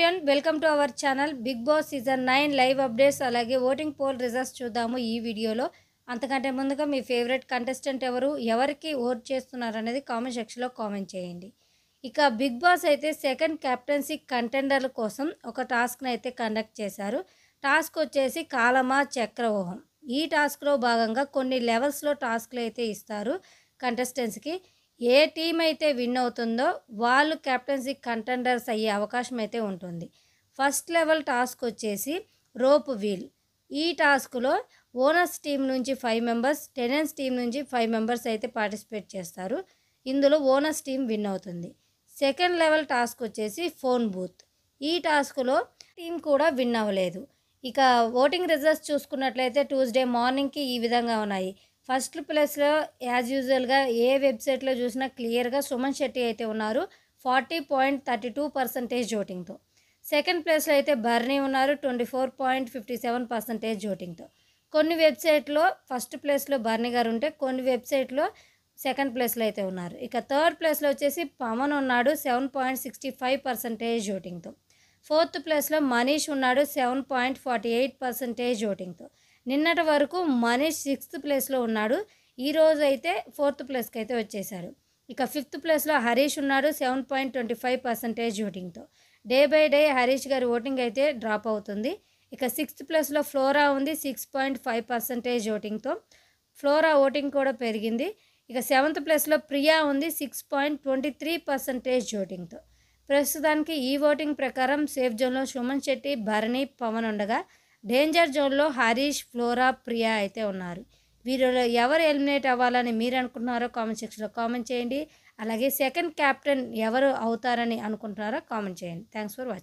Everyone, welcome to our channel. Bigg Boss season 9 live updates అలాగే voting poll results చూద్దాము ఈ వీడియోలో. అంతకంటే ముందుగా మీ ఫేవరెట్ కంటెస్టెంట్ ఎవరికి ఓట్ చేస్తున్నారు అనేది కామెంట్ సెక్షన్లో కామెంట్ చేయండి. ఇక బిగ్ బాస్ అయితే సెకండ్ కెప్టెన్సీ కంటెండర్ల కోసం ఒక టాస్క్ని అయితే కండక్ట్ చేశారు. టాస్క్ వచ్చేసి కాలమా చక్రవ్యూహం. ఈ టాస్క్లో భాగంగా కొన్ని లెవెల్స్లో టాస్క్లు అయితే ఇస్తారు కంటెస్టెంట్స్కి. ఏ టీం అయితే విన్ అవుతుందో వాళ్ళు కెప్టెన్సీ కంటెండర్స్ అయ్యే అవకాశం అయితే ఉంటుంది. ఫస్ట్ లెవెల్ టాస్క్ వచ్చేసి రోప్ వీల్. ఈ టాస్క్లో ఓనర్స్ టీం నుంచి 5 మెంబర్స్, టెనెంట్స్ టీం నుంచి 5 మెంబర్స్ అయితే పార్టిసిపేట్ చేస్తారు. ఇందులో ఓనర్స్ టీం విన్ అవుతుంది. సెకండ్ లెవెల్ టాస్క్ వచ్చేసి ఫోన్ బూత్. ఈ టాస్క్లో టీం కూడా విన్ అవ్వలేదు. ఇక ఓటింగ్ రిజల్ట్స్ చూసుకున్నట్లయితే ట్యూస్డే మార్నింగ్కి ఈ విధంగా ఉన్నాయి. ఫస్ట్ ప్లేస్లో యాజ్ యూజువల్గా ఏ వెబ్సైట్లో చూసినా క్లియర్గా సుమన్ శెట్టి అయితే ఉన్నారు 40.32% ఓటింగ్తో. సెకండ్ ప్లేస్లో అయితే బర్నీ ఉన్నారు 24.57% ఓటింగ్తో. కొన్ని వెబ్సైట్లో ఫస్ట్ ప్లేస్లో బర్నీ గారు ఉంటే కొన్ని వెబ్సైట్లో సెకండ్ ప్లేస్లో అయితే ఉన్నారు. ఇక థర్డ్ ప్లేస్లో వచ్చేసి పవన్ ఉన్నాడు 7.65% ఓటింగ్తో. ఫోర్త్ ప్లేస్లో మనీష్ ఉన్నాడు 7.48% ఓటింగ్తో. నిన్నటి వరకు మనీష్ 6th ప్లేస్లో ఉన్నాడు. ఈరోజు అయితే 4th ప్లేస్కి అయితే వచ్చేసాడు. ఇక 5th ప్లేస్లో హరీష్ ఉన్నాడు 7.25% ఓటింగ్తో. డే బై డే హరీష్ గారి ఓటింగ్ అయితే డ్రాప్ అవుతుంది. ఇక 6th ప్లేస్లో ఫ్లోరా ఉంది 6.5% ఓటింగ్తో. ఫ్లోరా ఓటింగ్ కూడా పెరిగింది. ఇక 7th ప్లేస్లో ప్రియా ఉంది 6.23% ఓటింగ్తో. ప్రస్తుతానికి ఈ ఓటింగ్ ప్రకారం సేఫ్ జోన్లో సుమన్ శెట్టి, భరణి, పవన్ ఉండగా డేంజర్ జోన్లో హరీష్, ఫ్లోరా, ప్రియా అయితే ఉన్నారు. వీరిలో ఎవరు ఎలిమినేట్ అవ్వాలని మీరు అనుకుంటున్నారో కామెంట్ సెక్షన్లో కామెంట్ చేయండి. అలాగే సెకండ్ క్యాప్టెన్ ఎవరు అవుతారని అనుకుంటున్నారో కామెంట్ చేయండి. Thanks for watching.